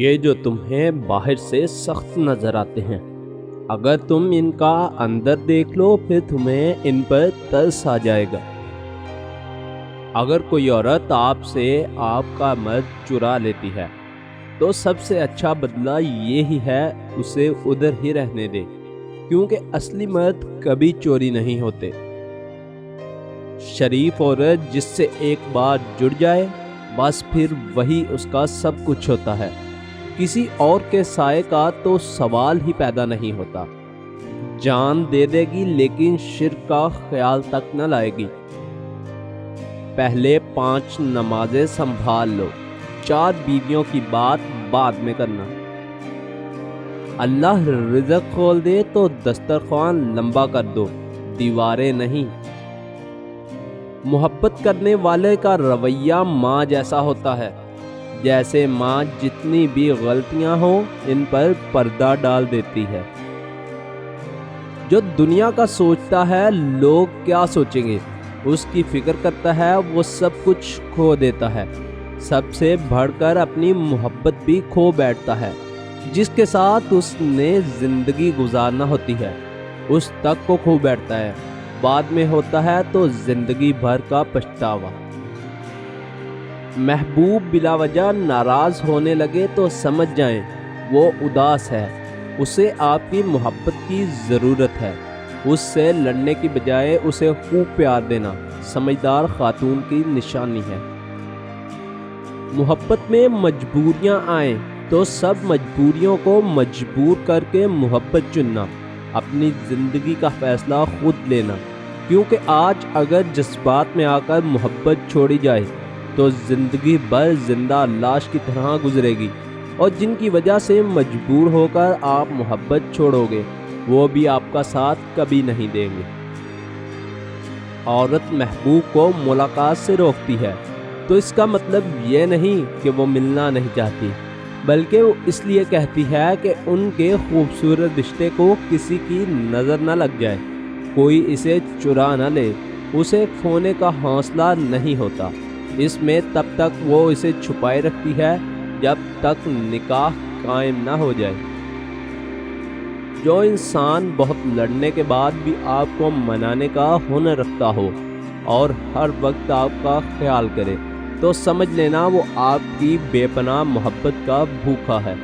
یہ جو تمہیں باہر سے سخت نظر آتے ہیں، اگر تم ان کا اندر دیکھ لو پھر تمہیں ان پر ترس آ جائے گا۔ اگر کوئی عورت آپ سے آپ کا مرد چرا لیتی ہے تو سب سے اچھا بدلہ یہی ہے اسے ادھر ہی رہنے دے، کیونکہ اصلی مرد کبھی چوری نہیں ہوتے۔ شریف عورت جس سے ایک بار جڑ جائے بس پھر وہی اس کا سب کچھ ہوتا ہے، کسی اور کے سائے کا تو سوال ہی پیدا نہیں ہوتا۔ جان دے دے گی لیکن شرک کا خیال تک نہ لائے گی۔ پہلے 5 نمازیں سنبھال لو، 4 بیویوں کی بات بعد میں کرنا۔ اللہ رزق کھول دے تو دسترخوان لمبا کر دو، دیواریں نہیں۔ محبت کرنے والے کا رویہ ماں جیسا ہوتا ہے، جیسے ماں جتنی بھی غلطیاں ہوں ان پر پردہ ڈال دیتی ہے۔ جو دنیا کا سوچتا ہے لوگ کیا سوچیں گے، اس کی فکر کرتا ہے، وہ سب کچھ کھو دیتا ہے۔ سب سے بڑھ کر اپنی محبت بھی کھو بیٹھتا ہے۔ جس کے ساتھ اس نے زندگی گزارنا ہوتی ہے اس تک کو کھو بیٹھتا ہے، بعد میں ہوتا ہے تو زندگی بھر کا پچھتاوا۔ محبوب بلا وجہ ناراض ہونے لگے تو سمجھ جائیں وہ اداس ہے، اسے آپ کی محبت کی ضرورت ہے۔ اس سے لڑنے کی بجائے اسے خوب پیار دینا سمجھدار خاتون کی نشانی ہے۔ محبت میں مجبوریاں آئیں تو سب مجبوریوں کو مجبور کر کے محبت چننا، اپنی زندگی کا فیصلہ خود لینا، کیونکہ آج اگر جذبات میں آ کر محبت چھوڑی جائے تو زندگی بھر زندہ لاش کی طرح گزرے گی، اور جن کی وجہ سے مجبور ہو کر آپ محبت چھوڑو گے وہ بھی آپ کا ساتھ کبھی نہیں دیں گے۔ عورت محبوب کو ملاقات سے روکتی ہے تو اس کا مطلب یہ نہیں کہ وہ ملنا نہیں چاہتی، بلکہ وہ اس لیے کہتی ہے کہ ان کے خوبصورت رشتے کو کسی کی نظر نہ لگ جائے، کوئی اسے چرا نہ لے۔ اسے کھونے کا حوصلہ نہیں ہوتا، اس میں تب تک وہ اسے چھپائے رکھتی ہے جب تک نکاح قائم نہ ہو جائے۔ جو انسان بہت لڑنے کے بعد بھی آپ کو منانے کا ہنر رکھتا ہو اور ہر وقت آپ کا خیال کرے تو سمجھ لینا وہ آپ کی بے پناہ محبت کا بھوکا ہے۔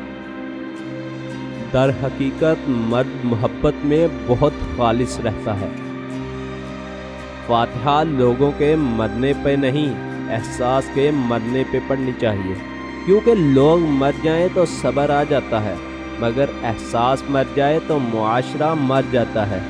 در حقیقت مرد محبت میں بہت خالص رہتا ہے۔ فاتحہ لوگوں کے مرنے پہ نہیں، احساس کے مرنے پہ پڑھنی چاہیے، کیونکہ لوگ مر جائیں تو صبر آ جاتا ہے، مگر احساس مر جائے تو معاشرہ مر جاتا ہے۔